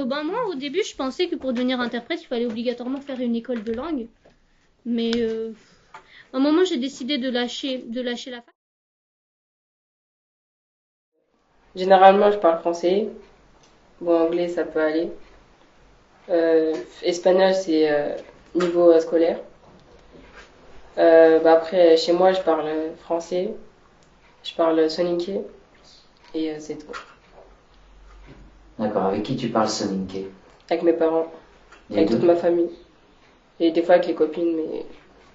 Ben moi, au début, je pensais que pour devenir interprète, il fallait obligatoirement faire une école de langue. Mais à un moment, j'ai décidé de lâcher la fac. Généralement, je parle français. Bon, anglais, ça peut aller. Espagnol, c'est niveau scolaire. Après, chez moi, je parle français. Je parle soninké. Et c'est tout. D'accord, avec qui tu parles soninké? Avec mes parents. Les Avec deux? toute ma famille. Et des fois avec les copines, mais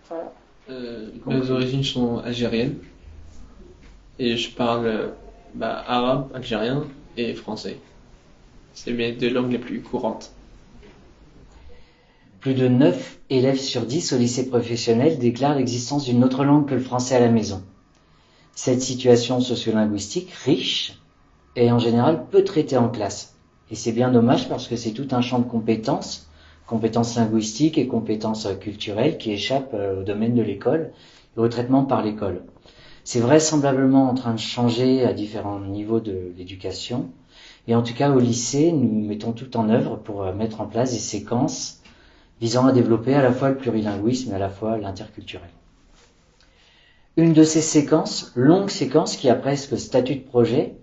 voilà. Mes origines sont algériennes et je parle arabe, algérien et français. C'est mes deux langues les plus courantes. Plus de 9 élèves sur 10 au lycée professionnel déclarent l'existence d'une autre langue que le français à la maison. Cette situation sociolinguistique riche est en général peu traitée en classe. Et c'est bien dommage parce que c'est tout un champ de compétences linguistiques et compétences culturelles qui échappent au domaine de l'école et au traitement par l'école. C'est vraisemblablement en train de changer à différents niveaux de l'éducation. Et en tout cas, au lycée, nous mettons tout en œuvre pour mettre en place des séquences visant à développer à la fois le plurilinguisme et à la fois l'interculturel. Une de ces séquences, longue séquence qui a presque statut de projet,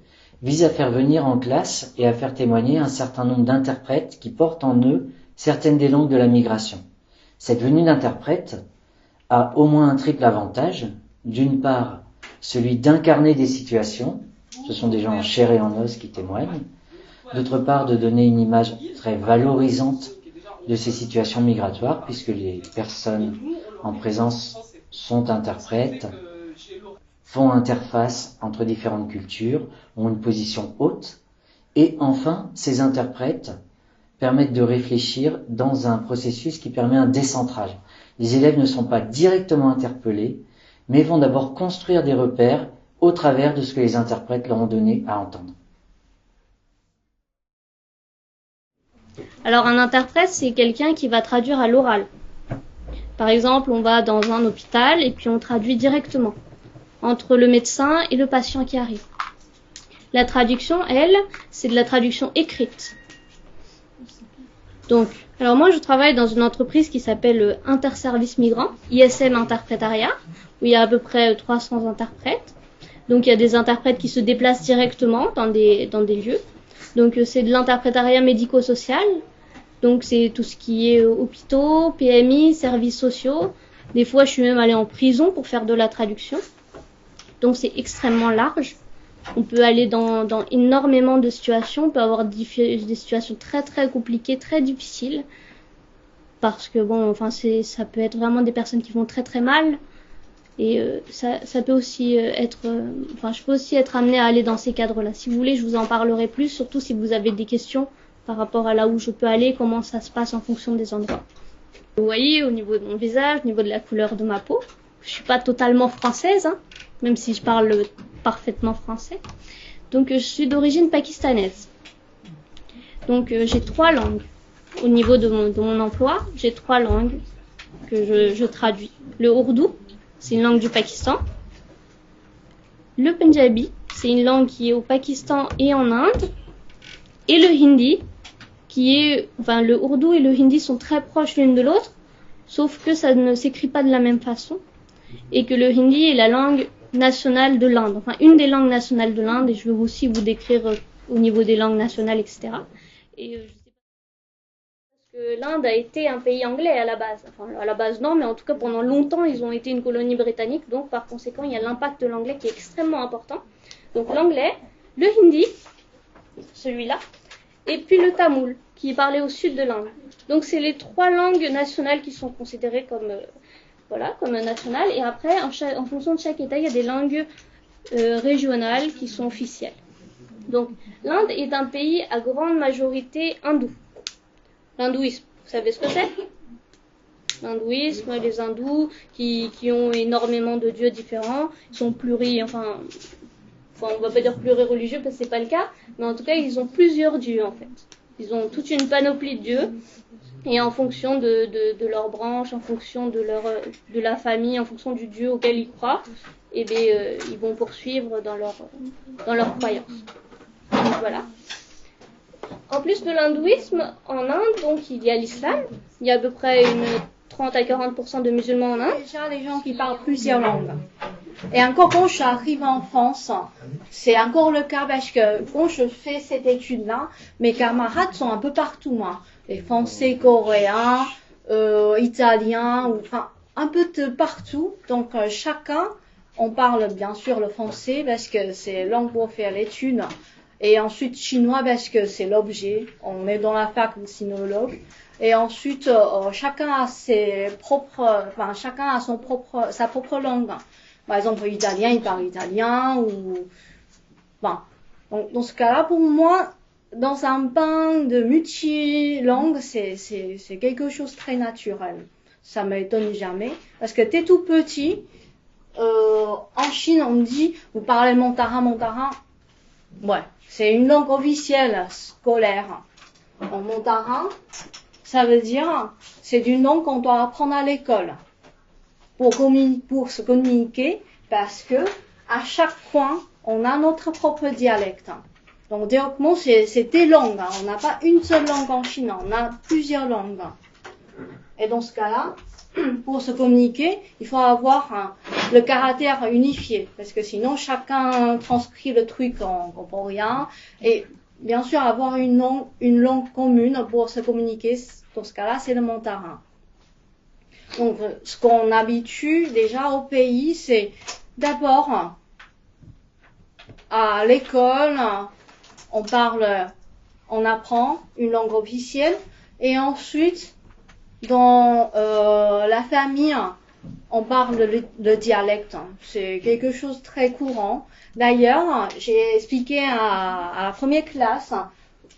vise à faire venir en classe et à faire témoigner un certain nombre d'interprètes qui portent en eux certaines des langues de la migration. Cette venue d'interprètes a au moins un triple avantage. D'une part, celui d'incarner des situations, ce sont des gens en chair et en os qui témoignent. D'autre part, de donner une image très valorisante de ces situations migratoires, puisque les personnes en présence sont interprètes, font interface entre différentes cultures, ont une position haute, et enfin, ces interprètes permettent de réfléchir dans un processus qui permet un décentrage. Les élèves ne sont pas directement interpellés, mais vont d'abord construire des repères au travers de ce que les interprètes leur ont donné à entendre. Alors un interprète, c'est quelqu'un qui va traduire à l'oral. Par exemple, on va dans un hôpital et puis on traduit directement entre le médecin et le patient qui arrive. La traduction, elle, c'est de la traduction écrite. Donc, alors moi je travaille dans une entreprise qui s'appelle Interservice Migrant, ISM Interprétariat, où il y a à peu près 300 interprètes. Donc il y a des interprètes qui se déplacent directement dans des lieux. Donc c'est de l'interprétariat médico-social. Donc c'est tout ce qui est hôpitaux, PMI, services sociaux. Des fois je suis même allée en prison pour faire de la traduction. Donc c'est extrêmement large. On peut aller dans énormément de situations. On peut avoir des situations très très compliquées, très difficiles. Parce que ça peut être vraiment des personnes qui vont très très mal. Et ça peut aussi je peux aussi être amenée à aller dans ces cadres-là. Si vous voulez, je vous en parlerai plus, surtout si vous avez des questions par rapport à là où je peux aller, comment ça se passe en fonction des endroits. Vous voyez, au niveau de mon visage, au niveau de la couleur de ma peau, je suis pas totalement française, même si je parle parfaitement français. Donc je suis d'origine pakistanaise. Donc j'ai 3 langues. Au niveau de mon emploi, j'ai 3 langues que je traduis. Le ourdou, c'est une langue du Pakistan. Le punjabi, c'est une langue qui est au Pakistan et en Inde. Et le hindi, le ourdou et le hindi sont très proches l'une de l'autre, sauf que ça ne s'écrit pas de la même façon. Et que le hindi est la langue nationale de l'Inde, une des langues nationales de l'Inde, et je vais aussi vous décrire au niveau des langues nationales, etc. Et je sais pas, parce que l'Inde a été un pays anglais à la base. À la base non, mais en tout cas pendant longtemps ils ont été une colonie britannique, donc par conséquent il y a l'impact de l'anglais qui est extrêmement important. Donc l'anglais, le hindi, celui-là, et puis le tamoul, qui est parlé au sud de l'Inde. Donc c'est les 3 langues nationales qui sont considérées comme nationales. Et après, en fonction de chaque État, il y a des langues régionales qui sont officielles. Donc l'Inde est un pays à grande majorité hindou. L'hindouisme, vous savez ce que c'est ? L'hindouisme, les hindous qui ont énormément de dieux différents, ils sont on va pas dire pluri-religieux parce que c'est pas le cas, mais en tout cas ils ont plusieurs dieux en fait. Ils ont toute une panoplie de dieux, et en fonction de leur branche, en fonction de la famille, en fonction du dieu auquel ils croient, ils vont poursuivre dans leur croyance. Donc voilà. En plus de l'hindouisme en Inde, donc il y a l'islam. Il y a à peu près 30 à 40% de musulmans en Inde. Déjà, les gens qui parlent plusieurs langues. Et encore quand je suis arrivée en France, c'est encore le cas parce que quand je fais cette étude-là, mes camarades sont un peu partout, hein. Les Français, Coréens, Italiens, enfin un peu de partout. Donc chacun, on parle bien sûr le français parce que c'est langue pour faire l'étude. Et ensuite chinois parce que c'est l'objet. On est dans la fac de sinologue. Et ensuite chacun a sa propre langue. Par exemple, italien, il parle italien ou bon. Donc, dans ce cas-là, pour moi, dans un bain de multilangues, c'est quelque chose de très naturel. Ça m'étonne jamais parce que t'es tout petit. En Chine, on dit vous parlez mandarin. Ouais, c'est une langue officielle scolaire. En mandarin, ça veut dire c'est une langue qu'on doit apprendre à l'école pour se communiquer parce que à chaque coin on a notre propre dialecte. Donc directement c'est des langues. On n'a pas une seule langue en Chine, on a plusieurs langues. Et dans ce cas-là, pour se communiquer, il faut avoir le caractère unifié parce que sinon chacun transcrit le truc, on comprend rien. Et bien sûr avoir une langue commune pour se communiquer. Dans ce cas-là, c'est le mandarin. Donc, ce qu'on habitue déjà au pays, c'est d'abord à l'école, on apprend une langue officielle, et ensuite dans la famille, on parle le dialecte. C'est quelque chose de très courant. D'ailleurs, j'ai expliqué à la première classe,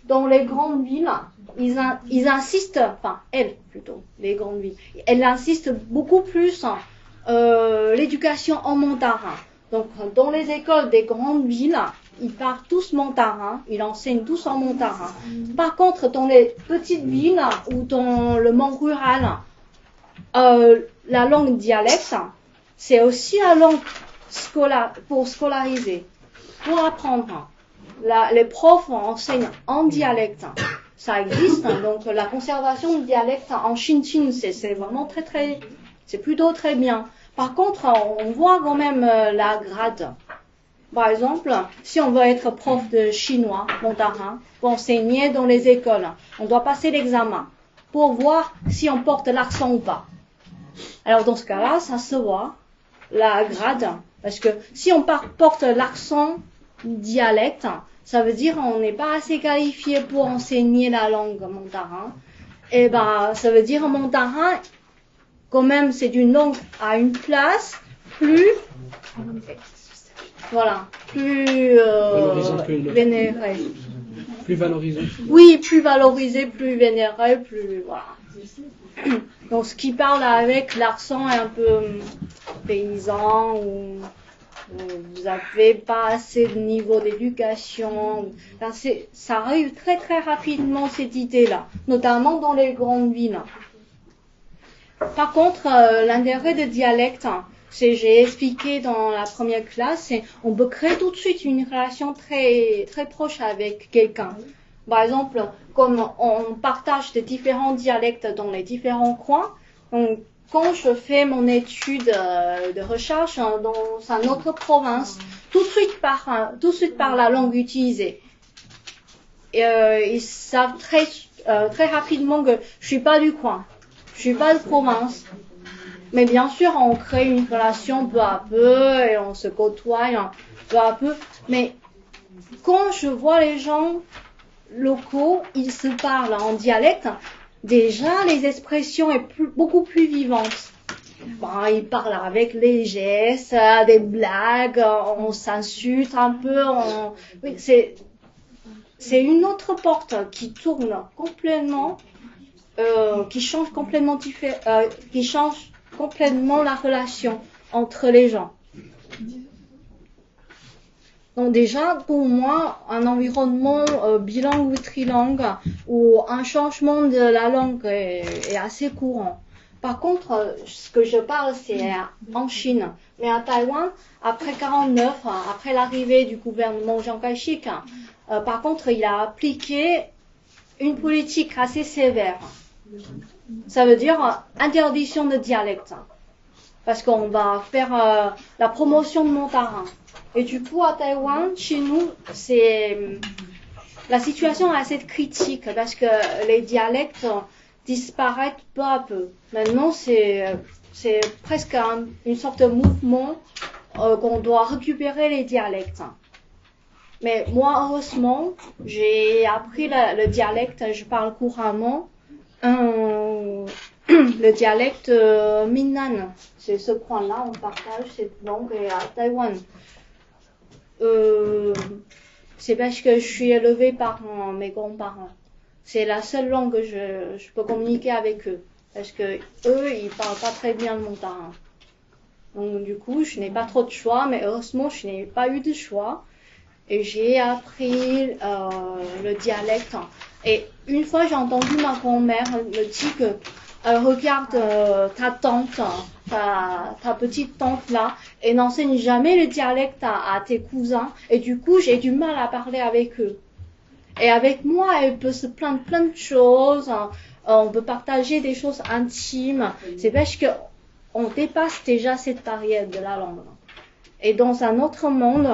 dans les grandes villes, ils insistent, enfin elles plutôt, les grandes villes, elles insistent beaucoup plus l'éducation en mandarin. Donc dans les écoles des grandes villes, ils parlent tous mandarin, ils enseignent tous en mandarin. Par contre, dans les petites villes ou dans le monde rural, la langue dialecte, c'est aussi la langue pour scolariser, pour apprendre. Les profs enseignent en dialecte. Ça existe, donc la conservation du dialecte en Chine, c'est vraiment c'est plutôt très bien. Par contre, on voit quand même la grade. Par exemple, si on veut être prof de chinois, mandarin, pour enseigner dans les écoles, on doit passer l'examen pour voir si on porte l'accent ou pas. Alors dans ce cas-là, ça se voit, la grade, parce que si on porte l'accent dialecte, ça veut dire on n'est pas assez qualifié pour enseigner la langue mandarin. Et ça veut dire mandarin, quand même, c'est une langue à une place plus vénérée. Plus valorisée. Oui, plus valorisée, plus vénérée, plus voilà. Donc ce qui parle avec l'accent est un peu paysan ou vous n'avez pas assez de niveau d'éducation. Ça arrive très très rapidement cette idée-là, notamment dans les grandes villes. Par contre, l'intérêt des dialectes, j'ai expliqué dans la première classe, c'est on peut créer tout de suite une relation très très proche avec quelqu'un. Par exemple, comme on partage des différents dialectes dans les différents coins, donc quand je fais mon étude de recherche dans une autre province, tout de suite par la langue utilisée. Et ils savent très rapidement que je suis pas du coin, je suis pas de province. Mais bien sûr, on crée une relation peu à peu et on se côtoie peu à peu. Mais quand je vois les gens locaux, ils se parlent en dialecte. Déjà, les expressions sont beaucoup plus vivantes. Ils parlent avec les gestes, des blagues, on s'insulte un peu. Oui, c'est une autre porte qui tourne complètement, qui change complètement la relation entre les gens. Donc déjà, pour moi, un environnement bilingue ou trilingue où un changement de la langue est assez courant. Par contre, ce que je parle, c'est en Chine. Mais à Taïwan, après 49, après l'arrivée du gouvernement Chiang Kai-shek, par contre, il a appliqué une politique assez sévère. Ça veut dire interdiction de dialecte. Parce qu'on va faire la promotion de Montarin. Et du coup, à Taïwan, chez nous, la situation est assez critique parce que les dialectes disparaissent peu à peu. Maintenant, c'est presque une sorte de mouvement qu'on doit récupérer les dialectes. Mais moi, heureusement, j'ai appris le dialecte, je parle couramment. Le dialecte Minnan, c'est ce point-là, on partage cette langue à Taïwan. C'est parce que je suis élevée par mes grands-parents. C'est la seule langue que je peux communiquer avec eux. Parce que eux, ils parlent pas très bien le montarin. Donc du coup, je n'ai pas trop de choix, mais heureusement, je n'ai pas eu de choix. Et j'ai appris le dialecte. Et une fois, j'ai entendu ma grand-mère me dire que regarde ta tante, ta petite tante là, et n'enseigne jamais le dialecte à tes cousins. Et du coup, j'ai du mal à parler avec eux. Et avec moi, elle peut se plaindre plein de choses. On peut partager des choses intimes. C'est parce que on dépasse déjà cette barrière de la langue. Et dans un autre monde,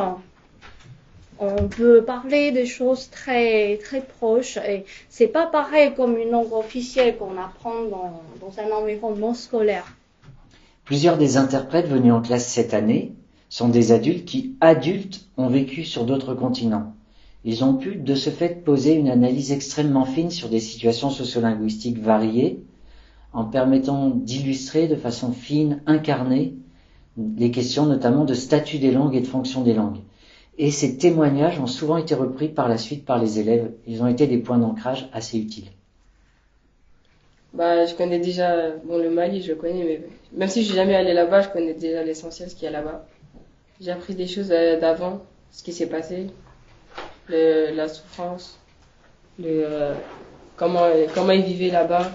on peut parler des choses très, très proches et c'est pas pareil comme une langue officielle qu'on apprend dans un environnement scolaire. Plusieurs des interprètes venus en classe cette année sont des adultes qui, adultes, ont vécu sur d'autres continents. Ils ont pu, de ce fait, poser une analyse extrêmement fine sur des situations sociolinguistiques variées, en permettant d'illustrer de façon fine, incarnée, les questions notamment de statut des langues et de fonction des langues. Et ces témoignages ont souvent été repris par la suite par les élèves. Ils ont été des points d'ancrage assez utiles. Je connais déjà, le Mali, je connais, mais même si je suis jamais allé là-bas, je connais déjà l'essentiel, ce qu'il y a là-bas. J'ai appris des choses d'avant, ce qui s'est passé, la souffrance, comment ils vivaient là-bas,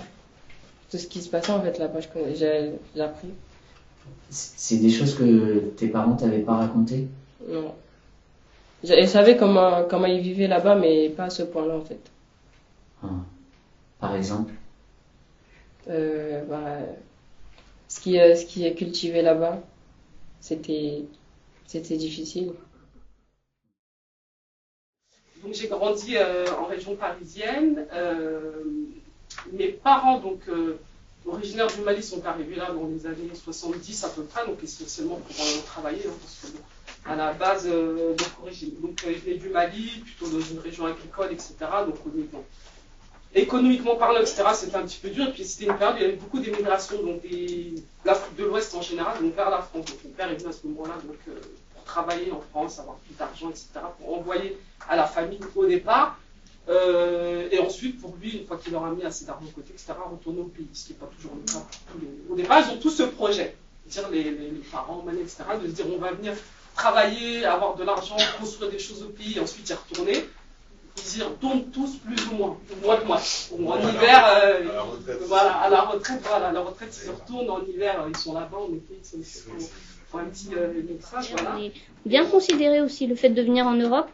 tout ce qui se passait en fait là-bas, j'ai appris. C'est des choses que tes parents t'avaient pas racontées ? Non. Je savais comment ils vivaient là-bas, mais pas à ce point-là en fait. Par exemple ce qui est cultivé là-bas, c'était difficile. Donc j'ai grandi en région parisienne. Mes parents, originaires du Mali, sont arrivés là dans les années 70 à peu près, donc essentiellement pour travailler, parce que à la base d'origine. Donc ils venaient du Mali, plutôt dans une région agricole, etc. Donc économiquement parlant, etc., c'était un petit peu dur. Et puis c'était une période où il y avait beaucoup d'émigration, donc l'Afrique de l'Ouest en général, donc vers la France. Donc mon père est venu à ce moment-là pour travailler en France, avoir plus d'argent, etc., pour envoyer à la famille au départ. Et ensuite, pour lui, une fois qu'il aura mis assez d'argent de côté, etc., retourner au pays, ce qui n'est pas toujours le cas pour tous les... Au départ, ils ont tous ce projet, dire les parents, etc., de se dire on va venir travailler, avoir de l'argent, construire des choses au pays, et ensuite y retourner. Ils y retournent tous plus ou moins, mois de mois. En hiver, à la retraite, ils y retournent, en hiver, ils sont là-bas, en été, ils font un petit métrage, voilà. On est bien considéré aussi le fait de venir en Europe.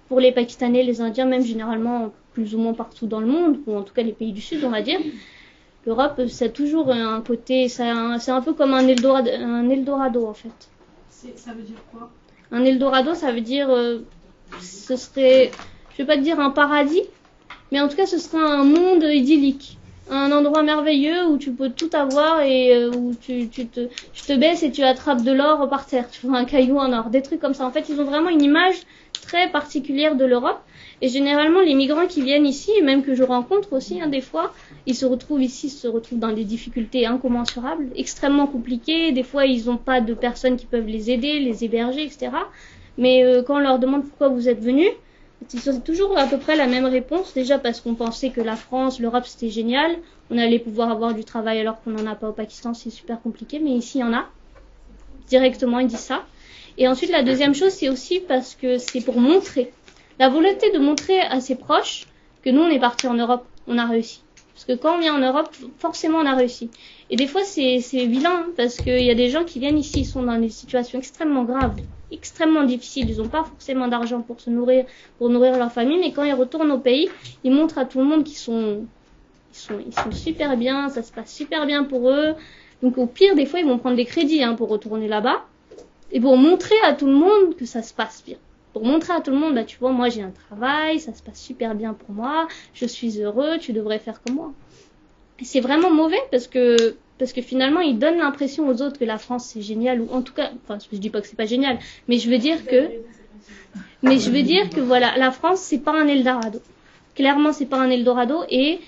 Pour les Pakistanais, les Indiens, même généralement plus ou moins partout dans le monde, ou en tout cas les pays du Sud, on va dire, l'Europe, c'est toujours un côté, c'est un peu comme un Eldorado en fait. Ça veut dire quoi ? Un Eldorado, ça veut dire, ce serait, je vais pas te dire un paradis, mais en tout cas ce serait un monde idyllique. Un endroit merveilleux où tu peux tout avoir et où tu te baisses et tu attrapes de l'or par terre, tu vois un caillou en or, des trucs comme ça. En fait, ils ont vraiment une image très particulière de l'Europe et généralement les migrants qui viennent ici, et même que je rencontre aussi des fois, ils se retrouvent dans des difficultés incommensurables, extrêmement compliquées. Des fois, ils n'ont pas de personnes qui peuvent les aider, les héberger, etc. Mais quand on leur demande pourquoi vous êtes venus, c'est toujours à peu près la même réponse, déjà parce qu'on pensait que la France, l'Europe c'était génial, on allait pouvoir avoir du travail alors qu'on n'en a pas au Pakistan, c'est super compliqué, mais ici il y en a. Directement ils disent ça. Et ensuite la deuxième chose c'est aussi parce que c'est pour montrer, la volonté de montrer à ses proches que nous on est partis en Europe, on a réussi. Parce que quand on vient en Europe, forcément on a réussi. Et des fois c'est vilain, hein, parce qu'il y a des gens qui viennent ici, ils sont dans des situations extrêmement graves, extrêmement difficiles. Ils n'ont pas forcément d'argent pour se nourrir, pour nourrir leur famille, mais quand ils retournent au pays, ils montrent à tout le monde qu'ils sont super bien, ça se passe super bien pour eux. Donc au pire, des fois, ils vont prendre des crédits pour retourner là-bas et pour montrer à tout le monde que ça se passe bien. Pour montrer à tout le monde, bah tu vois, moi j'ai un travail, ça se passe super bien pour moi, je suis heureux, tu devrais faire comme moi. Et c'est vraiment mauvais parce que finalement, ils donnent l'impression aux autres que la France c'est génial, ou en tout cas, enfin je dis pas que c'est pas génial, mais je veux dire que voilà, la France c'est pas un Eldorado. Clairement, c'est pas un Eldorado et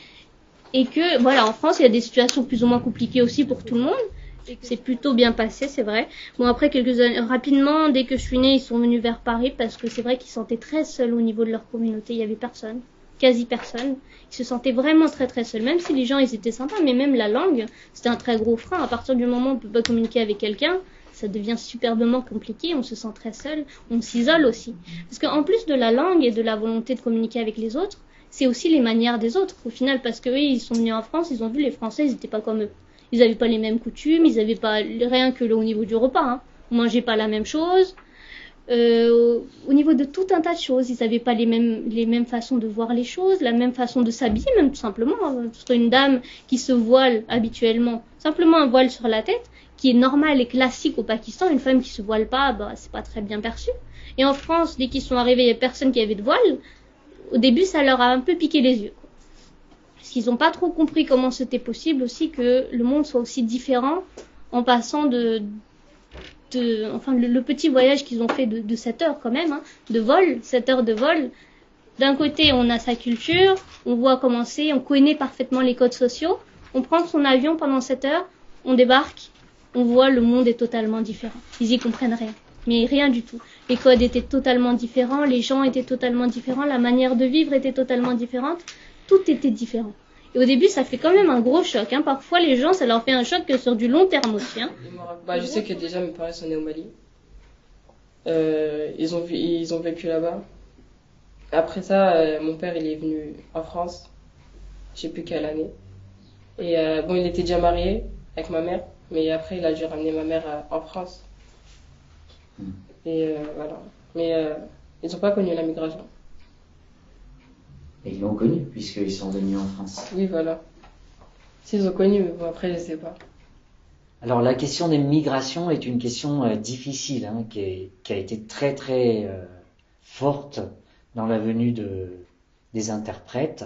que voilà, en France il y a des situations plus ou moins compliquées aussi pour tout le monde. C'est plutôt bien passé, c'est vrai. Bon, après quelques années, rapidement, dès que je suis née, ils sont venus vers Paris parce que c'est vrai qu'ils se sentaient très seuls au niveau de leur communauté. Il y avait personne, quasi personne. Ils se sentaient vraiment très très seuls. Même si les gens ils étaient sympas, mais même la langue, c'était un très gros frein. À partir du moment où on peut pas communiquer avec quelqu'un, ça devient superbement compliqué. On se sent très seul, on s'isole aussi. Parce qu'en plus de la langue et de la volonté de communiquer avec les autres, c'est aussi les manières des autres, au final, parce que ils sont venus en France, ils ont vu les Français, ils n'étaient pas comme eux. Ils n'avaient pas les mêmes coutumes, ils n'avaient pas rien que au niveau du repas. Hein. On mangeait pas la même chose. Au niveau de tout un tas de choses, ils n'avaient pas les mêmes façons de voir les choses, la même façon de s'habiller, même tout simplement. Entre une dame qui se voile habituellement, simplement un voile sur la tête, qui est normal et classique au Pakistan, une femme qui se voile pas, bah c'est pas très bien perçu. Et en France, dès qu'ils sont arrivés, il y a personne qui avait de voile. Au début, ça leur a un peu piqué les yeux. Parce qu'ils n'ont pas trop compris comment c'était possible aussi que le monde soit aussi différent en passant le petit voyage qu'ils ont fait de 7 heures quand même, de vol, 7 heures de vol. D'un côté, on a sa culture, on voit comment c'est, on connaît parfaitement les codes sociaux. On prend son avion pendant 7 heures, on débarque, on voit le monde est totalement différent. Ils y comprennent rien. Mais rien du tout. Les codes étaient totalement différents, les gens étaient totalement différents, la manière de vivre était totalement différente, tout était différent. Et au début, ça fait quand même un gros choc. Parfois, les gens, ça leur fait un choc que sur du long terme aussi. Je sais que déjà mes parents sont nés au Mali. Ils ont vécu là-bas. Après ça, mon père il est venu en France, je sais plus quelle année. Et il était déjà marié avec ma mère, mais après il a dû ramener ma mère en France. Et voilà. Mais ils n'ont pas connu la migration. Et ils l'ont connu, puisqu'ils sont venus en France. Oui, voilà. S'ils ont connu, mais bon, après, je sais pas. Alors, la question des migrations est une question difficile, qui a été très, très forte dans la venue des interprètes,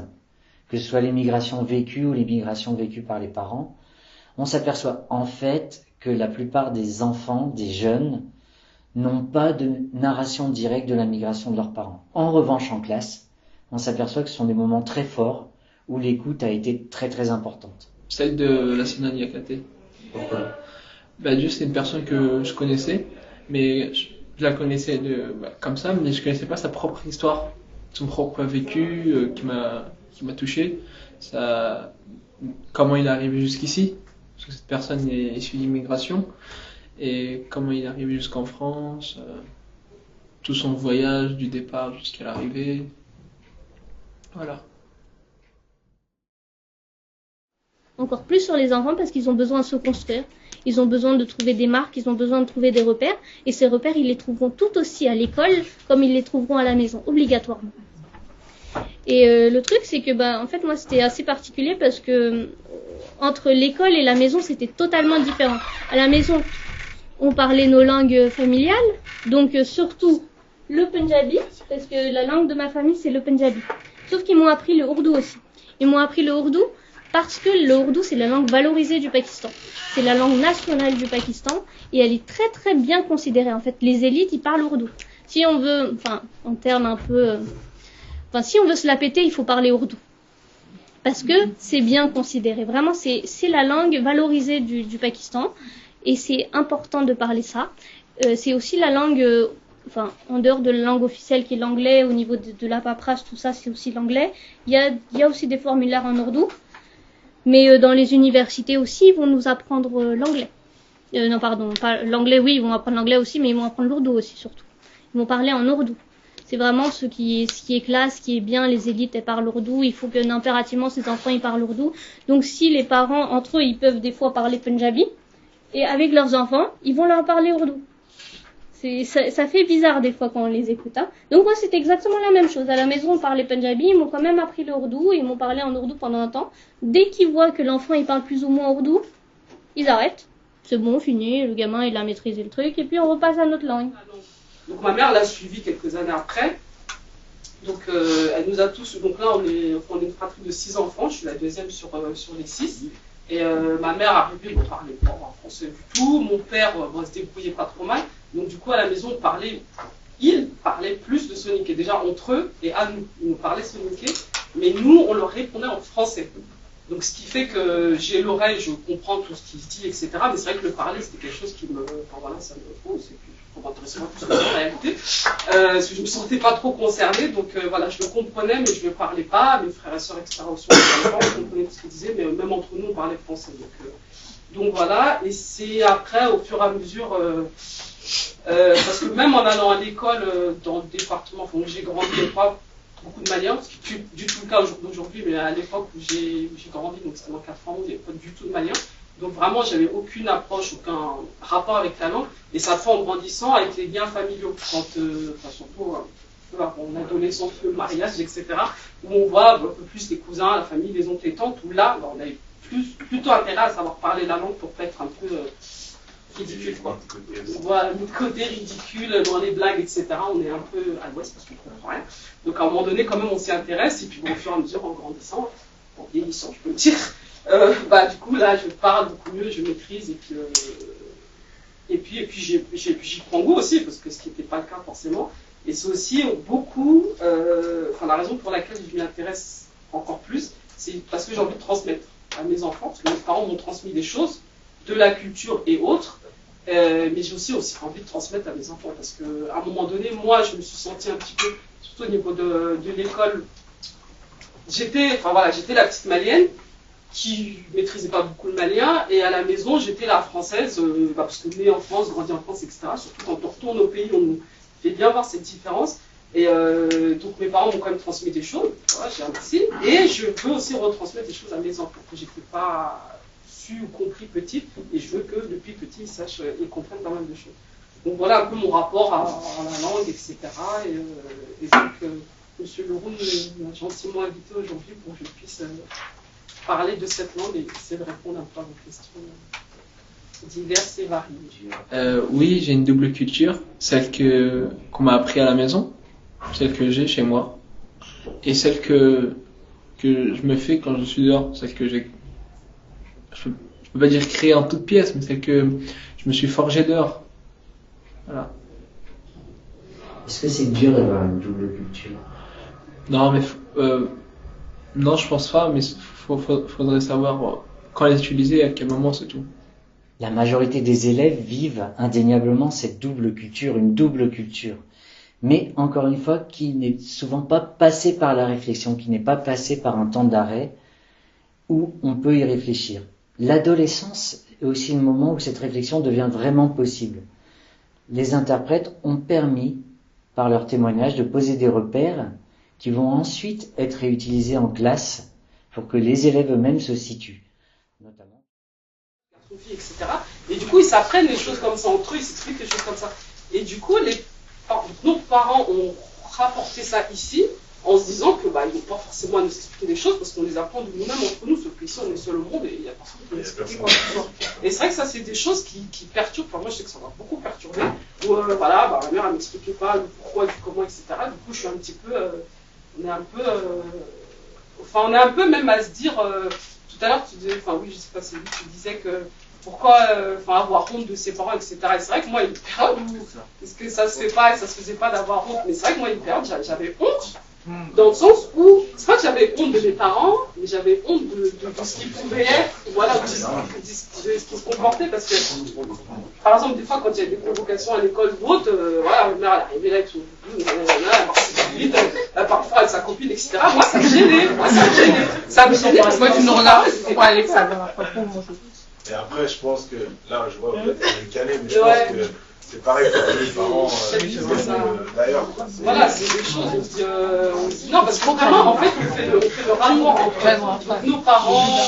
que ce soit les migrations vécues ou les migrations vécues par les parents. On s'aperçoit, en fait, que la plupart des enfants, des jeunes, n'ont pas de narration directe de la migration de leurs parents. En revanche, en classe, on s'aperçoit que ce sont des moments très forts où l'écoute a été très très importante. Celle de la Sina Niakate. Pourquoi ? Juste c'est une personne que je connaissais, mais je la connaissais comme ça, mais je connaissais pas sa propre histoire, son propre vécu qui m'a touché. Comment il est arrivé jusqu'ici, parce que cette personne est issue d'immigration, et comment il est arrivé jusqu'en France, tout son voyage du départ jusqu'à l'arrivée. Voilà. Encore plus sur les enfants parce qu'ils ont besoin de se construire, ils ont besoin de trouver des marques, ils ont besoin de trouver des repères, et ces repères ils les trouveront tout aussi à l'école comme ils les trouveront à la maison, obligatoirement. Et le truc c'est que en fait moi c'était assez particulier parce que entre l'école et la maison c'était totalement différent. À la maison on parlait nos langues familiales, donc surtout le Punjabi, parce que la langue de ma famille c'est le Punjabi. Sauf qu'ils m'ont appris le Ourdou aussi. Ils m'ont appris le Ourdou parce que le Ourdou c'est la langue valorisée du Pakistan. C'est la langue nationale du Pakistan et elle est très très bien considérée. En fait, les élites ils parlent Ourdou. Si on veut, en termes un peu, si on veut se la péter, il faut parler Ourdou. Parce que c'est bien considéré. Vraiment, c'est la langue valorisée du Pakistan et c'est important de parler ça. C'est aussi la langue, en dehors de la langue officielle qui est l'anglais, au niveau de la paperasse, tout ça, c'est aussi l'anglais. Il y a aussi des formulaires en ourdou. Mais dans les universités aussi, ils vont nous apprendre l'anglais. Pas l'anglais, oui, ils vont apprendre l'anglais aussi, mais ils vont apprendre l'ourdou aussi, surtout. Ils vont parler en ourdou. C'est vraiment ce qui est classe, ce qui est bien. Les élites, elles parlent ourdou. Il faut que impérativement ces enfants ils parlent ourdou. Donc si les parents entre eux ils peuvent des fois parler punjabi, et avec leurs enfants ils vont leur parler ourdou. Ça fait bizarre des fois quand on les écoute. Hein. Donc moi c'était exactement la même chose. À la maison on parlait punjabi, ils m'ont quand même appris le ourdou, ils m'ont parlé en ourdou pendant un temps. Dès qu'ils voient que l'enfant il parle plus ou moins ourdou, ils arrêtent. C'est bon, fini, le gamin il a maîtrisé le truc et puis on repasse à notre langue. Donc ma mère l'a suivi quelques années après. Donc elle nous a tous. Donc là on est une fratrie de 6 enfants. Je suis la deuxième sur les 6. Et ma mère arrivait, on parlait pas en français du tout. Mon père se débrouillait pas trop mal. Donc du coup à la maison il parlait plus de soniqué. Déjà entre eux et à nous. Ils nous parlaient soniqué. Mais nous on leur répondait en français. Donc ce qui fait que j'ai l'oreille, je comprends tout ce qu'il dit, etc. Mais c'est vrai que le parler c'était quelque chose qui me. Enfin voilà, ça me. Ça m'intéressait pas plus que ça en réalité. Parce que je me sentais pas trop concernée. Donc voilà, je le comprenais, mais je ne parlais pas. Mes frères et sœurs, etc. aussi, on comprenait tout ce qu'ils disaient, mais même entre nous, on parlait français. Donc voilà, et c'est après, au fur et à mesure. Parce que même en allant à l'école, dans le département où j'ai grandi, il n'y avait pas beaucoup de Maliens, ce qui n'est plus du tout le cas d'aujourd'hui, mais à l'époque où j'ai grandi, donc ça dans 4 ans, il n'y avait pas du tout de Maliens. Donc vraiment, j'avais aucune approche, aucun rapport avec la langue. Et ça fait en grandissant avec les liens familiaux, quand, surtout en adolescence, le mariage, etc., où on voit un peu plus les cousins, la famille, les oncles et tantes, où là, on avait plutôt intérêt à savoir parler la langue pour pas être un peu ridicule, quoi. On voit notre côté ridicule dans les blagues, etc. On est un peu à l'ouest parce qu'on comprend rien. Donc à un moment donné, quand même, on s'y intéresse. Et puis au fur et à mesure, en grandissant, en vieillissant, je peux le dire, du coup, là, je parle beaucoup mieux, je maîtrise. Et puis j'y prends goût aussi, parce que ce qui n'était pas le cas forcément. Et c'est aussi beaucoup, la raison pour laquelle je m'y intéresse encore plus, c'est parce que j'ai envie de transmettre à mes enfants, parce que mes parents m'ont transmis des choses, de la culture et autres, mais j'ai aussi envie de transmettre à mes enfants, parce qu'à un moment donné, moi, je me suis sentie un petit peu, surtout au niveau de l'école, j'étais la petite malienne, qui maîtrisait pas beaucoup le malien, et à la maison, j'étais la française, parce que née en France, grandi en France, etc. Surtout quand on retourne au pays, on nous fait bien voir cette différence. Et donc mes parents m'ont quand même transmis des choses, voilà, j'ai un signe, et je veux aussi retransmettre des choses à mes enfants que j'étais pas su ou compris petit, et je veux que depuis petit ils sachent et comprennent pas mal de choses. Donc voilà un peu mon rapport à la langue, etc. Et donc M. Leroux m'a gentiment invité aujourd'hui pour que je puisse parler de cette langue et essayer de répondre un peu à vos questions diverses et variées. Oui, j'ai une double culture, celle qu'on m'a appris à la maison, celle que j'ai chez moi, et celle que je me fais quand je suis dehors, celle que je peux pas dire créer en toute pièce, mais celle que je me suis forgé dehors. Voilà. Est-ce que c'est dur d'avoir une double culture? Non, mais non, je pense pas, mais faudrait savoir quand l'utiliser et à quel moment, c'est tout. La majorité des élèves vivent indéniablement cette double culture, une double culture. Mais encore une fois, qui n'est souvent pas passée par la réflexion, qui n'est pas passée par un temps d'arrêt où on peut y réfléchir. L'adolescence est aussi le moment où cette réflexion devient vraiment possible. Les interprètes ont permis, par leur témoignage, de poser des repères qui vont ensuite être réutilisés en classe pour que les élèves eux-mêmes se situent. Notamment. Etc. Et du coup, ils s'apprennent des choses comme ça entre eux, ils s'expliquent des choses comme ça. Et du coup, nos parents ont rapporté ça ici en se disant que ils n'ont pas forcément à nous expliquer des choses parce qu'on les apprend de nous-mêmes entre nous, sauf qu'ici on est seul au monde et il n'y a personne qui nous explique quoi que ce soit. Et c'est vrai que ça, c'est des choses qui perturbent. Enfin, moi, je sais que ça m'a beaucoup perturbé. Où ma mère, elle m'expliquait pas le pourquoi, du comment, etc. Du coup, je suis un petit peu. On est un peu même à se dire. Tout à l'heure, tu disais, je sais pas, c'est lui qui disait que. Pourquoi avoir honte de ses parents, etc. Et c'est vrai que moi, il y a une période où, est-ce que ça se fait pas et ça se faisait pas d'avoir honte, mais c'est vrai que moi, il y a une période, j'avais honte, dans le sens où, c'est pas que j'avais honte de mes parents, mais j'avais honte de ce qu'ils pouvaient être, voilà, de ce qu'ils se comportaient, parce que, par exemple, des fois, quand il y a des convocations à l'école ou autre, ma mère, elle arrivait là avec son parfois avec sa copine, etc. Moi, ça me gênait, Ça me gênait, parce que moi, tu me regardes, c'est quoi, Alexa, Et après, je pense que, là, je vois, vous êtes calé, mais je pense que c'est pareil pour les parents d'ailleurs. Voilà, c'est des choses, on se dit non, parce que vraiment, en fait, on fait le rapport entre nos parents,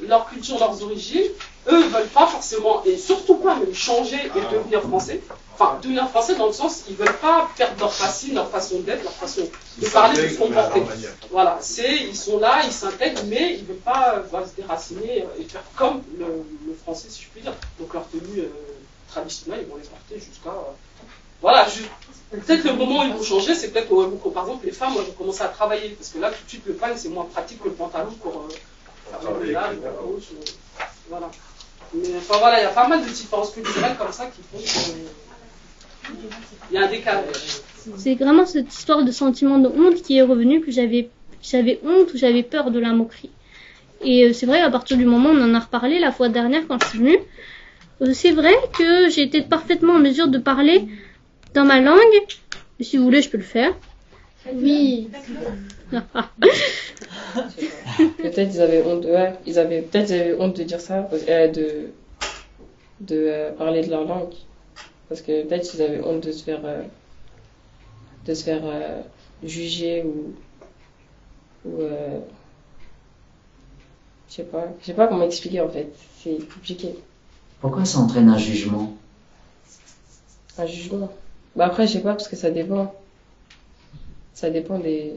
leur culture, leurs origines. Eux ne veulent pas forcément, et surtout pas même changer et devenir français. Enfin, devenir français dans le sens, ils ne veulent pas perdre leurs racines, leur façon d'être, leur façon de parler, de se comporter. Voilà, ils sont là, ils s'intègrent, mais ils ne veulent pas se déraciner et faire comme le français, si je puis dire. Donc leur tenue traditionnelle, ils vont les porter jusqu'à... voilà, peut-être le moment où ils vont changer, c'est peut-être par exemple les femmes vont commencer à travailler, parce que là tout de suite le pagne c'est moins pratique que le pantalon pour faire le ménage, voilà. Mais enfin voilà, il y a pas mal de différences culturelles comme ça qui font qu'il y a un décalage. C'est vraiment cette histoire de sentiment de honte qui est revenue, que j'avais honte ou j'avais peur de la moquerie. Et c'est vrai, à partir du moment où on en a reparlé la fois dernière quand je suis venue, c'est vrai que j'ai été parfaitement en mesure de parler dans ma langue. Et si vous voulez, je peux le faire. Oui. Peut-être ils avaient honte, ils avaient honte de dire ça, de parler de leur langue, parce que peut-être ils avaient honte de se faire juger ou je sais pas comment expliquer en fait, c'est compliqué. Pourquoi ça entraîne un jugement? Un jugement. Bah après je sais pas, parce que ça dépend des...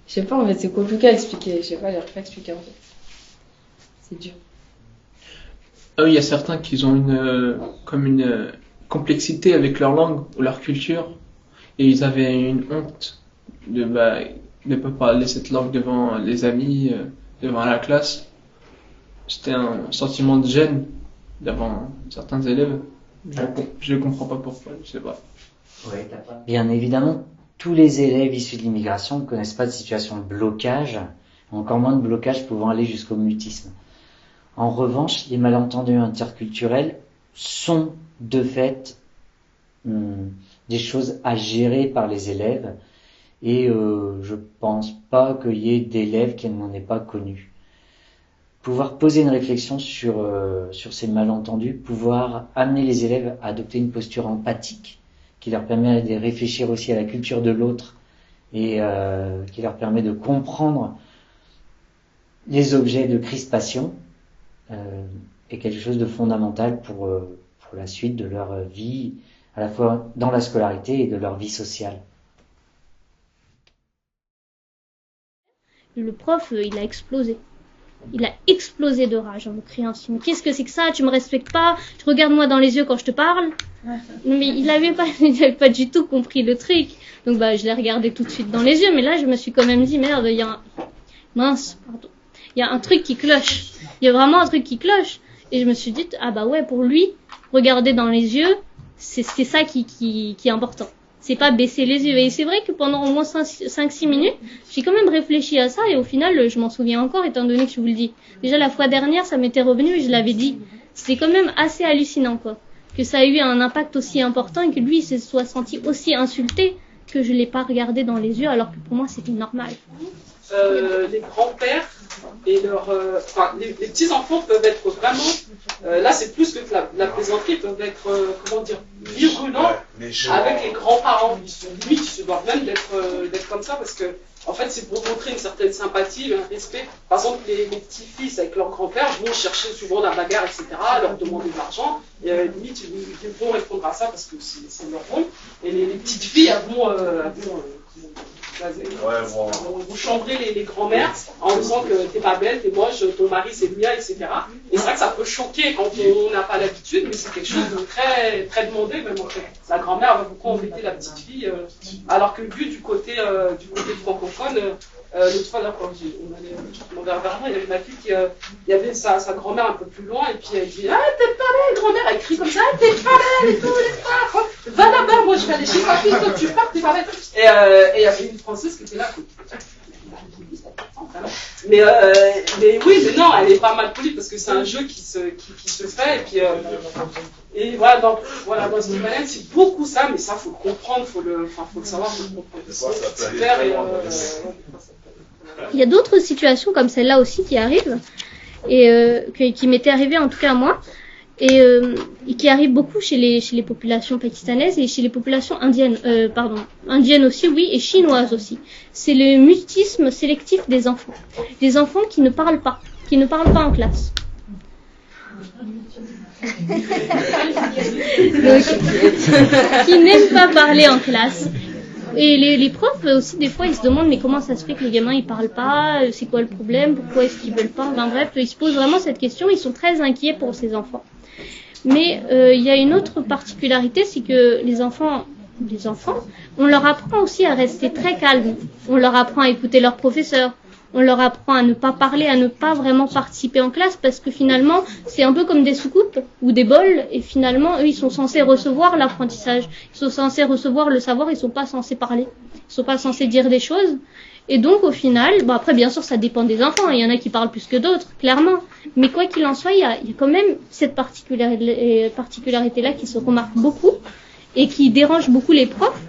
Je sais pas, en fait, c'est compliqué à expliquer. Je sais pas, j'arrive pas à expliquer, en fait. C'est dur. Ah oui, il y a certains qui ont une complexité avec leur langue ou leur culture. Et ils avaient une honte de ne pas parler cette langue devant les amis, devant la classe. C'était un sentiment de gêne devant certains élèves. Je ne comprends pas pourquoi, je sais pas. Ouais, bien évidemment, tous les élèves issus de l'immigration ne connaissent pas de situation de blocage, encore moins de blocage pouvant aller jusqu'au mutisme. En revanche, les malentendus interculturels sont de fait des choses à gérer par les élèves, et je pense pas qu'il y ait d'élèves qui n'en aient pas connu. Pouvoir poser une réflexion sur ces malentendus, pouvoir amener les élèves à adopter une posture empathique, qui leur permet de réfléchir aussi à la culture de l'autre et qui leur permet de comprendre les objets de crispation, est quelque chose de fondamental pour la suite de leur vie, à la fois dans la scolarité et de leur vie sociale. Le prof, il a explosé. Il a explosé de rage en me criant « Mais qu'est-ce que c'est que ça? Tu me respectes pas? Tu regardes moi dans les yeux quand je te parle ?» Mais il avait pas du tout compris le truc. Donc je l'ai regardé tout de suite dans les yeux. Mais là, je me suis quand même dit « Merde, il y a il y a un truc qui cloche. Il y a vraiment un truc qui cloche. » Et je me suis dit « Ah bah ouais, pour lui, regarder dans les yeux, c'est ça qui est important. C'est pas baisser les yeux. » Et c'est vrai que pendant au moins 5-6 minutes, j'ai quand même réfléchi à ça et au final, je m'en souviens encore étant donné que je vous le dis. Déjà la fois dernière, ça m'était revenu et je l'avais dit. C'était quand même assez hallucinant, quoi. Que ça a eu un impact aussi important et que lui, il se soit senti aussi insulté que je l'ai pas regardé dans les yeux alors que pour moi, c'était normal. Les grands-pères et les petits-enfants peuvent être vraiment, là c'est plus que la plaisanterie, peuvent être, virulents avec les grands-parents. Limite, ils se doivent même d'être comme ça parce que, en fait, c'est pour montrer une certaine sympathie, un respect. Par exemple, les petits-fils avec leur grand-père vont chercher souvent la bagarre, etc., leur demander de l'argent, et limite, ils vont répondre à ça parce que c'est leur rôle. Et les petites filles, elles vont vous chambrer les grands-mères en disant que t'es pas belle, t'es moche, ton mari c'est le mien, etc. Et c'est vrai que ça peut choquer quand on n'a pas l'habitude, mais c'est quelque chose de très, très demandé. Même en fait, la grand-mère va beaucoup embêter la petite fille, alors que vu du côté francophone, l'autre fois là, quand on allait vers Verdun, il y avait ma fille qui il y avait sa grand-mère un peu plus loin, et puis elle dit « Ah, t'es pas belle, grand-mère !» Elle crie comme ça « T'es pas belle et tout, va là-bas, moi je vais aller chez ma fille, toi tu pars, t'es pas belle !» Et il y avait une Française qui était là, mais oui, mais non, elle est pas mal polie parce que c'est un jeu qui se fait, et puis et voilà, donc voilà, dans ce domaine, c'est beaucoup ça, mais ça faut le comprendre, faut le savoir, faut le comprendre. Il y a d'autres situations comme celle-là aussi qui arrivent. qui m'était arrivé en tout cas à moi, et qui arrive beaucoup chez les populations pakistanaises et chez les populations indiennes aussi, oui, et chinoises aussi. C'est le mutisme sélectif des enfants. Des enfants qui ne parlent pas en classe. Donc, qui n'aiment pas parler en classe. Et les profs aussi, des fois, ils se demandent mais comment ça se fait que les gamins ils parlent pas, c'est quoi le problème, pourquoi est-ce qu'ils veulent pas, enfin bref, ils se posent vraiment cette question, ils sont très inquiets pour ces enfants. Mais il y a une autre particularité, c'est que les enfants, on leur apprend aussi à rester très calmes, on leur apprend à écouter leurs professeurs, on leur apprend à ne pas parler, à ne pas vraiment participer en classe, parce que finalement, c'est un peu comme des soucoupes ou des bols, et finalement, eux, ils sont censés recevoir l'apprentissage, ils sont censés recevoir le savoir, ils sont pas censés parler, ils sont pas censés dire des choses. Et donc, au final, bon après, bien sûr, ça dépend des enfants, il y en a qui parlent plus que d'autres, clairement, mais quoi qu'il en soit, il y a quand même cette particularité-là qui se remarque beaucoup, et qui dérange beaucoup les profs,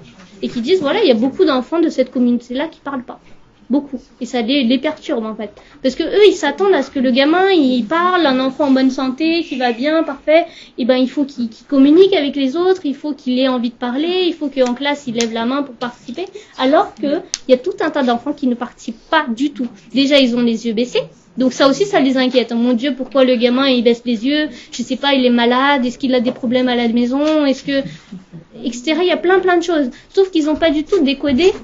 et qui disent, voilà, il y a beaucoup d'enfants de cette communauté-là qui parlent pas. Beaucoup. Et ça les perturbe, en fait. Parce que eux, ils s'attendent à ce que le gamin, il parle, un enfant en bonne santé, qui va bien, parfait. Et ben, il faut qu'il communique avec les autres, il faut qu'il ait envie de parler, il faut qu'en classe, il lève la main pour participer. Alors que, il y a tout un tas d'enfants qui ne participent pas du tout. Déjà, ils ont les yeux baissés. Donc ça aussi, ça les inquiète. Mon Dieu, pourquoi le gamin, il baisse les yeux? Je sais pas, il est malade? Est-ce qu'il a des problèmes à la maison? Est-ce que, etc. Il y a plein de choses. Sauf qu'ils n'ont pas du tout décodé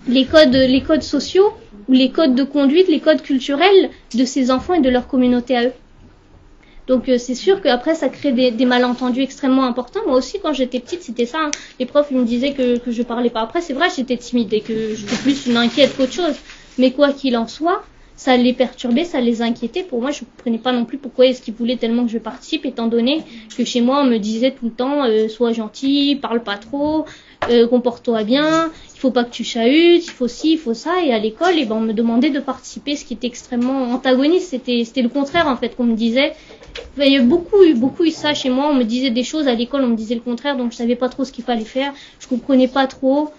les codes sociaux ou les codes de conduite, les codes culturels de ces enfants et de leur communauté à eux. Donc c'est sûr qu'après ça crée des malentendus extrêmement importants. Moi aussi quand j'étais petite c'était ça, hein. Les profs ils me disaient que je parlais pas. Après c'est vrai j'étais timide et que j'étais plus une inquiète qu'autre chose. Mais quoi qu'il en soit, ça les perturbait, ça les inquiétait. Pour moi je ne comprenais pas non plus pourquoi est-ce qu'ils voulaient tellement que je participe, étant donné que chez moi on me disait tout le temps sois gentil, parle pas trop, comporte-toi bien, il faut pas que tu chahutes, il faut ci, il faut ça. Et à l'école, on me demandait de participer, ce qui était extrêmement antagoniste. C'était le contraire en fait qu'on me disait. Il y a beaucoup eu ça chez moi. On me disait des choses à l'école, on me disait le contraire, donc je savais pas trop ce qu'il fallait faire. Je comprenais pas trop.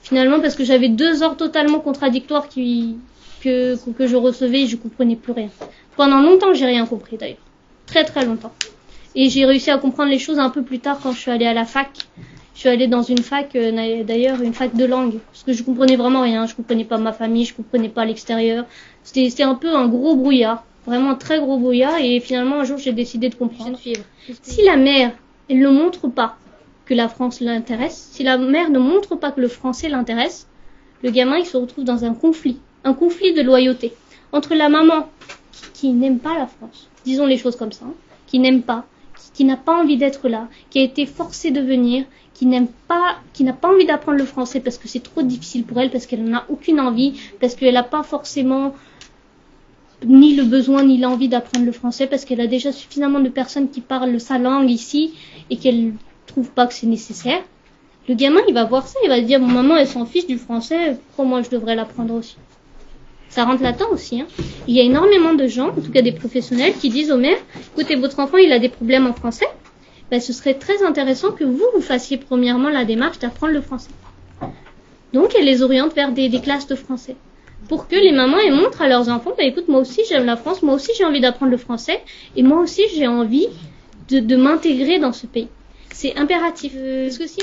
Finalement, parce que j'avais 2 ordres totalement contradictoires que je recevais, et je comprenais plus rien. Pendant longtemps, j'ai rien compris d'ailleurs, très longtemps. Et j'ai réussi à comprendre les choses un peu plus tard quand je suis allée à la fac. Je suis allée dans une fac, d'ailleurs une fac de langue, parce que je comprenais vraiment rien. Je comprenais pas ma famille, je comprenais pas l'extérieur. C'était un peu un gros brouillard, vraiment un très gros brouillard. Et finalement un jour j'ai décidé de comprendre. Si la mère, elle ne montre pas que la France l'intéresse, si la mère ne montre pas que le français l'intéresse, le gamin il se retrouve dans un conflit de loyauté entre la maman qui n'aime pas la France, disons les choses comme ça, hein, qui n'aime pas, qui n'a pas envie d'être là, qui a été forcée de venir, qui n'a pas envie d'apprendre le français parce que c'est trop difficile pour elle, parce qu'elle n'en a aucune envie, parce qu'elle n'a pas forcément ni le besoin ni l'envie d'apprendre le français, parce qu'elle a déjà suffisamment de personnes qui parlent sa langue ici et qu'elle trouve pas que c'est nécessaire. Le gamin, il va voir ça, il va dire, mon maman, elle s'en fiche du français, pourquoi moi je devrais l'apprendre aussi? Ça rentre là-dedans aussi, hein. Il y a énormément de gens, en tout cas des professionnels, qui disent aux mères, écoutez, votre enfant, il a des problèmes en français, ben, ce serait très intéressant que vous fassiez premièrement la démarche d'apprendre le français. Donc, elle les oriente vers des classes de français. Pour que les mamans, elles montrent à leurs enfants, ben, écoute, moi aussi j'aime la France, moi aussi j'ai envie d'apprendre le français, et moi aussi j'ai envie de m'intégrer dans ce pays. C'est impératif. Parce que si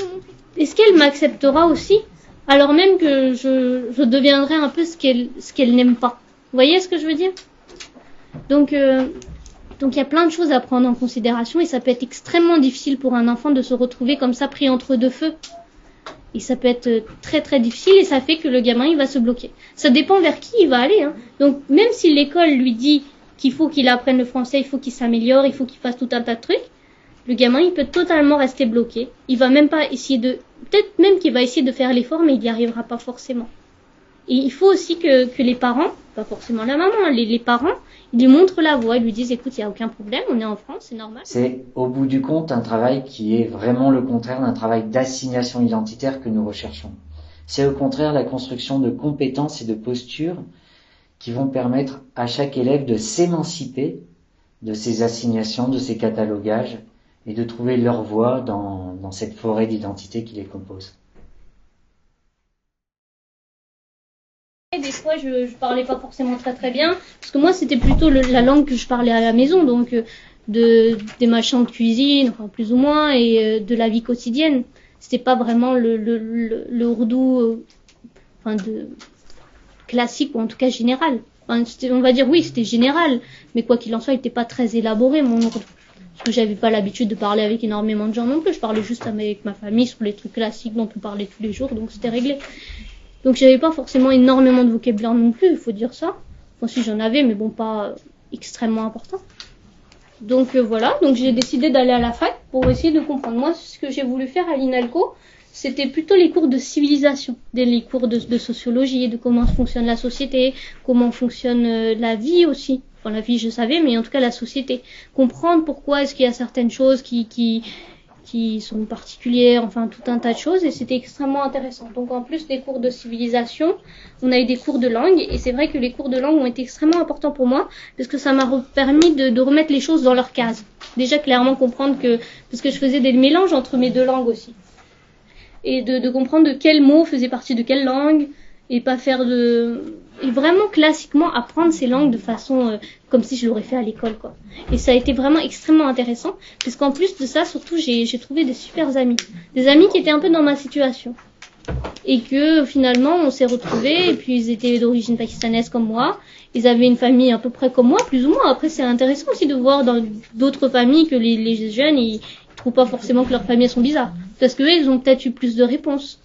est-ce qu'elle m'acceptera aussi, alors même que je deviendrai un peu ce qu'elle n'aime pas? Vous voyez ce que je veux dire? Donc il y a plein de choses à prendre en considération et ça peut être extrêmement difficile pour un enfant de se retrouver comme ça pris entre deux feux. Et ça peut être très difficile et ça fait que le gamin il va se bloquer. Ça dépend vers qui il va aller, hein. Donc même si l'école lui dit qu'il faut qu'il apprenne le français, il faut qu'il s'améliore, il faut qu'il fasse tout un tas de trucs, le gamin il peut totalement rester bloqué. Il va même pas essayer peut-être même qu'il va essayer de faire l'effort, mais il n'y arrivera pas forcément. Et il faut aussi que les parents, pas forcément la maman, les parents, ils lui montrent la voie, ils lui disent écoute, il n'y a aucun problème, on est en France, c'est normal. C'est au bout du compte un travail qui est vraiment le contraire d'un travail d'assignation identitaire que nous recherchons. C'est au contraire la construction de compétences et de postures qui vont permettre à chaque élève de s'émanciper de ces assignations, de ces catalogages et de trouver leur voie dans cette forêt d'identité qui les compose. Des fois, je parlais pas forcément très bien, parce que moi, c'était plutôt la langue que je parlais à la maison, donc des machins de cuisine, enfin plus ou moins, et de la vie quotidienne. C'était pas vraiment le ourdou, enfin classique, ou en tout cas général. Enfin, on va dire oui, c'était général, mais quoi qu'il en soit, il n'était pas très élaboré, mon ourdou. Parce que j'avais pas l'habitude de parler avec énormément de gens non plus. Je parlais juste avec ma famille sur les trucs classiques dont on parlait tous les jours, donc c'était réglé. Donc j'avais pas forcément énormément de vocabulaire non plus, il faut dire ça. Enfin si j'en avais, mais bon, pas extrêmement important. Donc voilà, donc j'ai décidé d'aller à la fac pour essayer de comprendre. Moi, ce que j'ai voulu faire à l'INALCO, c'était plutôt les cours de civilisation, les cours de sociologie, de comment fonctionne la société, comment fonctionne la vie aussi. Enfin la vie je savais, mais en tout cas la société. Comprendre pourquoi est-ce qu'il y a certaines choses qui sont particulières, enfin tout un tas de choses, et c'était extrêmement intéressant. Donc en plus des cours de civilisation, on a eu des cours de langue, et c'est vrai que les cours de langue ont été extrêmement importants pour moi, parce que ça m'a permis de remettre les choses dans leur case. Déjà clairement comprendre parce que je faisais des mélanges entre mes deux langues aussi. Et de comprendre de quel mot faisait partie de quelle langue, et pas faire et vraiment classiquement apprendre ces langues de façon comme si je l'aurais fait à l'école, quoi. Et ça a été vraiment extrêmement intéressant, parce qu'en plus de ça, surtout j'ai trouvé des super amis, des amis qui étaient un peu dans ma situation, et que finalement on s'est retrouvés, et puis ils étaient d'origine pakistanaise comme moi, ils avaient une famille à peu près comme moi, plus ou moins. Après c'est intéressant aussi de voir dans d'autres familles que les jeunes ils trouvent pas forcément que leurs familles sont bizarres, parce que eux ils ont peut-être eu plus de réponses.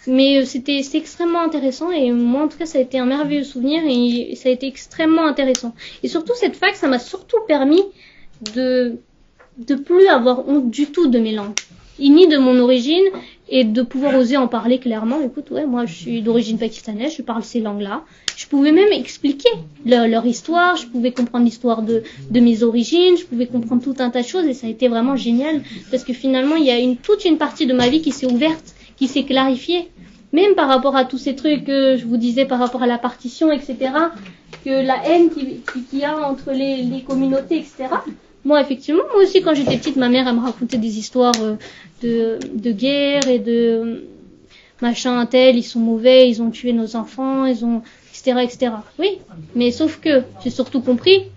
Mais c'était extrêmement intéressant, et moi en tout cas ça a été un merveilleux souvenir, et ça a été extrêmement intéressant. Et surtout cette fac, ça m'a surtout permis de plus avoir honte du tout de mes langues, ni de mon origine, et de pouvoir oser en parler clairement. Écoute, ouais, moi je suis d'origine pakistanaise, je parle ces langues-là. Je pouvais même expliquer leur histoire, je pouvais comprendre l'histoire de mes origines, je pouvais comprendre tout un tas de choses, et ça a été vraiment génial, parce que finalement il y a toute une partie de ma vie qui s'est ouverte, qui s'est clarifiée. Même par rapport à tous ces trucs que je vous disais par rapport à la partition, etc., que la haine qu'il y a entre les communautés, etc. Moi, effectivement, moi aussi, quand j'étais petite, ma mère, elle me racontait des histoires de guerre et de machin tel, ils sont mauvais, ils ont tué nos enfants, etc., etc. Oui, mais sauf que j'ai surtout compris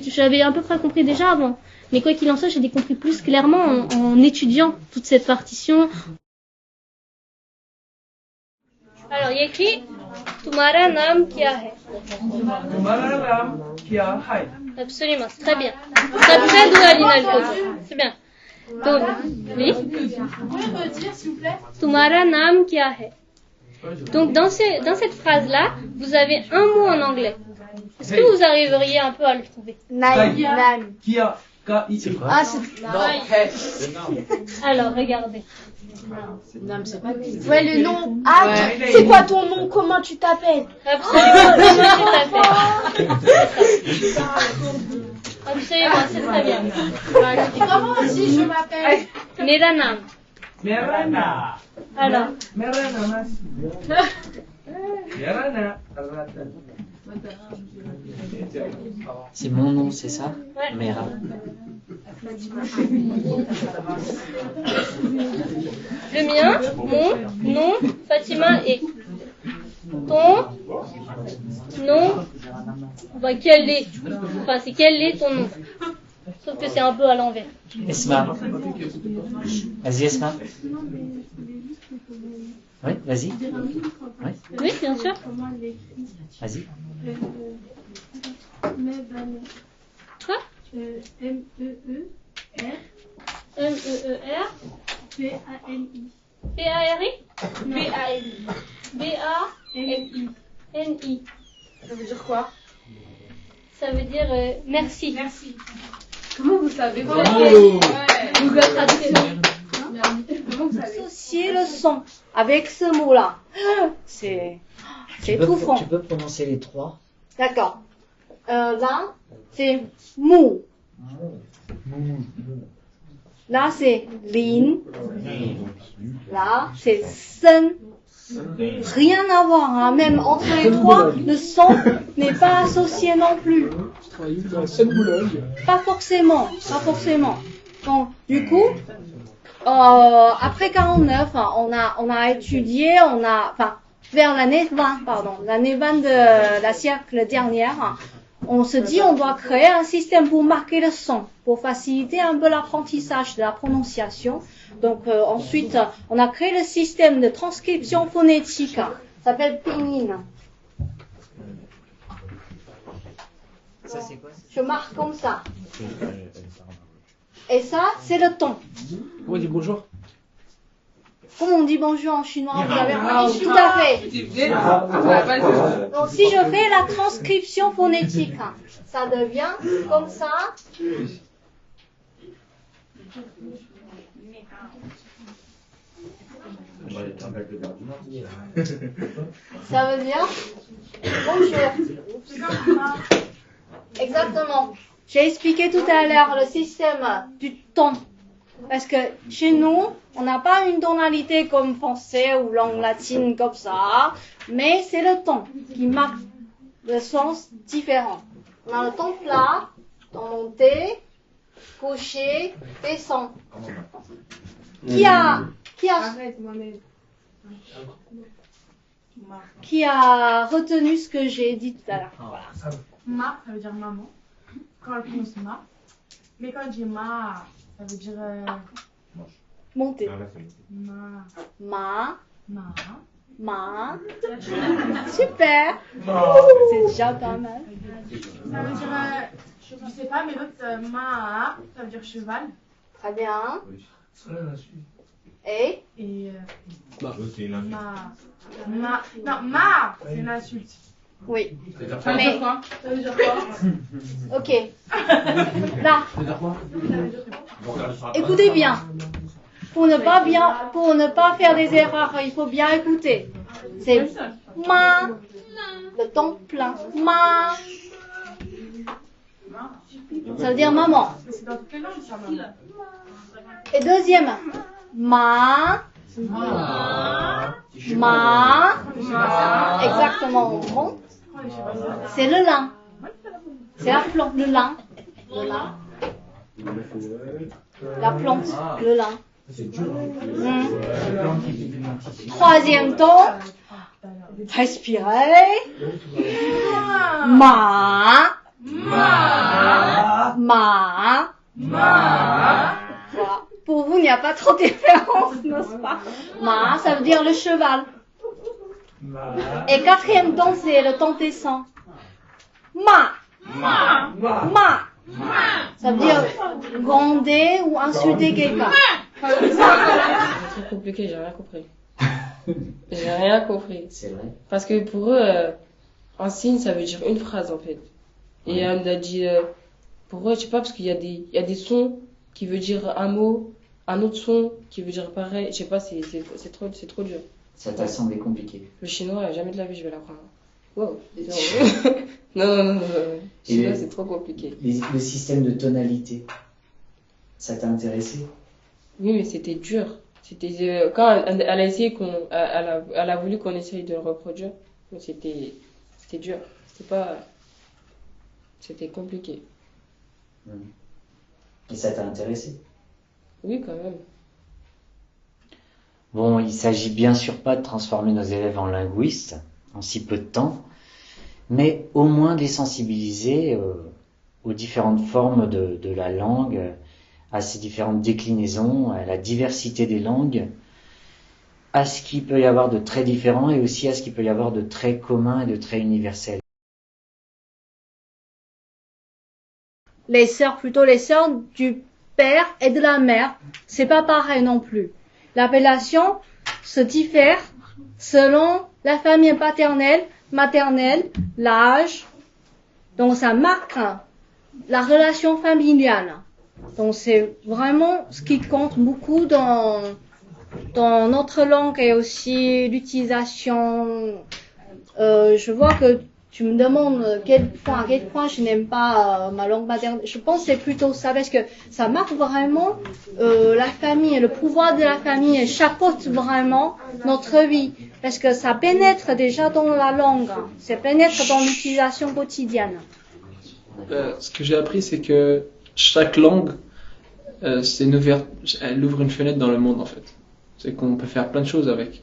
j'avais à peu près compris déjà avant. Mais quoi qu'il en soit, j'ai compris plus clairement en étudiant toute cette partition. Alors, il y a écrit Tumhara naam kya hai? Tumhara naam kya hai? Absolument, c'est très bien. Ça très doux à l'INALCO. C'est bien. Donc, oui. Vous pouvez redire, s'il vous plaît? Tumhara naam kya hai? Donc, dans cette phrase-là, vous avez un mot en anglais. Est-ce que vous arriveriez un peu à le trouver? Naam. Kia. C'est quoi? Ah, c'est... Alors, regardez. Ouais, le nom. Ah, ouais. C'est quoi ton nom? Comment tu t'appelles? Absolument, comment tu t'appelles? Absolument, c'est très bien. Comment aussi je m'appelle? Meranam. Merana. Alors. Merana. Merana. C'est mon nom, c'est ça? Ouais. Mera. Le mien, mon nom, Fatima, et ton nom, bah, quel est? Enfin, c'est quel est ton nom? Sauf que c'est un peu à l'envers. Esma. Vas-y, Esma. Oui, vas-y. Oui. Oui, bien sûr. Vas-y. Quoi? M-E-E-R. M-E-E-R. P-A-N-I. P-A-R-I? B-A-N-I. B-A-N-I. N-I. Ça veut dire quoi? Ça veut dire merci. Merci. Comment vous savez? Google Traduction. Associer le son avec ce mot-là. C'est étouffant. Tu peux prononcer les trois? D'accord. Là, c'est mou. Là, c'est lin. Là, c'est sen. Rien à voir, hein. Même entre les trois, le son n'est pas associé non plus. Pas forcément, pas forcément. Donc, du coup, après 49, on a étudié, enfin, vers l'année 20 de la siècle dernière, on se dit on doit créer un système pour marquer le son, pour faciliter un peu l'apprentissage de la prononciation. Donc ensuite, on a créé le système de transcription phonétique, ça s'appelle Pinyin. Ça, c'est quoi? Je marque comme ça. Et ça, c'est le ton. Comment on dit bonjour? Comment on dit bonjour en chinois? Vous avez tout à fait. Donc si je fais la transcription phonétique, ça devient comme ça. Ça veut dire bonjour. Exactement. J'ai expliqué tout à l'heure le système du ton. Parce que chez nous, on n'a pas une tonalité comme français ou langue latine comme ça, mais c'est le ton qui marque le sens différent. On a le ton plat, ton monté, couché, descend. Qui a retenu ce que j'ai dit tout à l'heure? Voilà. Ma, ça veut dire maman. Quand elle prononce ma. Mais quand elle dit ma, ça veut dire monter. ma. Ma. Super. C'est déjà pas mal. Ça veut dire, je sais pas, mais l'autre ma, ça veut dire cheval. Très bien. Et non, ma, c'est une insulte. oui. Ça veut dire quoi? Ça veut dire quoi? Ok. Là. Écoutez bien. Pour ne pas faire des erreurs, il faut bien écouter. C'est ma, le ton plein. Ma. Ça veut dire maman. Mais c'est dans toutes les langues, ça, maman. Et deuxième, ma. Exactement, on monte. C'est le lin. C'est la plante, le lin. La plante, le lin. Troisième ton. Respirez. Ma. Voilà. Pour vous, il n'y a pas trop de différence, n'est-ce pas? Ma, ça veut dire le cheval. Et quatrième ton, c'est le ton descend. Ma. Ça veut dire gronder ou insulter quelqu'un. C'est trop compliqué, j'ai rien compris. J'ai rien compris. C'est vrai. Parce que pour eux, un signe, ça veut dire une phrase en fait. Et elle m'a dit, pour eux, je sais pas, parce qu'il y a des sons qui veulent dire un mot, un autre son qui veut dire pareil. Je sais pas, c'est trop dur. Ça t'a semblé compliqué. Le chinois, jamais de la vie, je vais l'apprendre. Wow. non. Le chinois, c'est trop compliqué. Le système de tonalité, ça t'a intéressé? Oui, mais c'était dur. C'était quand elle a essayé elle a voulu qu'on essaye de le reproduire, mais c'était dur. C'était compliqué. Et ça t'a intéressé? Oui, quand même. Bon, il s'agit bien sûr pas de transformer nos élèves en linguistes en si peu de temps, mais au moins de les sensibiliser aux différentes formes de la langue, à ses différentes déclinaisons, à la diversité des langues, à ce qu'il peut y avoir de très différent et aussi à ce qu'il peut y avoir de très commun et de très universel. Les sœurs du père et de la mère, c'est pas pareil non plus. L'appellation se diffère selon la famille paternelle, maternelle, l'âge. Donc ça marque la relation familiale. Donc c'est vraiment ce qui compte beaucoup dans notre langue et aussi l'utilisation. Je vois que tu me demandes à quel point je n'aime pas ma langue maternelle. Je pense que c'est plutôt ça, parce que ça marque vraiment la famille, le pouvoir de la famille, et chapeaute vraiment notre vie, parce que ça pénètre déjà dans la langue, ça pénètre dans l'utilisation quotidienne. Ce que j'ai appris, c'est que chaque langue, elle ouvre une fenêtre dans le monde en fait. C'est qu'on peut faire plein de choses avec.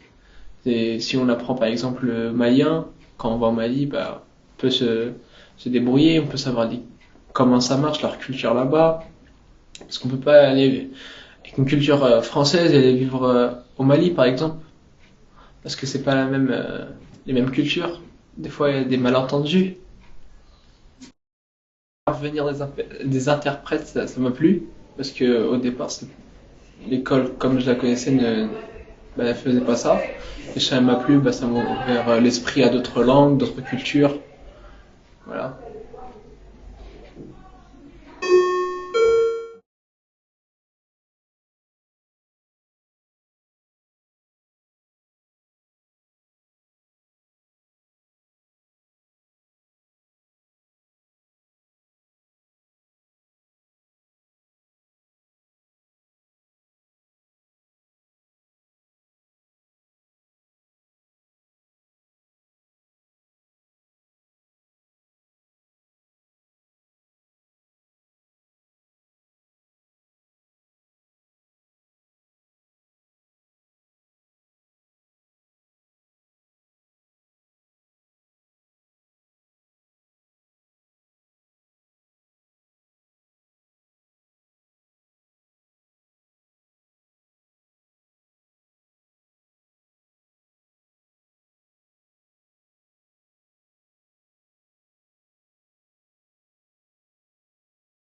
Et si on apprend par exemple le malien, quand on va au Mali, bah, on peut se débrouiller, on peut savoir comment ça marche, leur culture là-bas. Parce qu'on peut pas aller avec une culture française et aller vivre au Mali par exemple. Parce que c'est pas les mêmes cultures. Des fois il y a des malentendus. Venir des interprètes, ça m'a plu. Parce que au départ, l'école comme je la connaissais elle faisait pas ça. Et ça m'a plu, ça m'a ouvert l'esprit à d'autres langues, d'autres cultures. Voilà.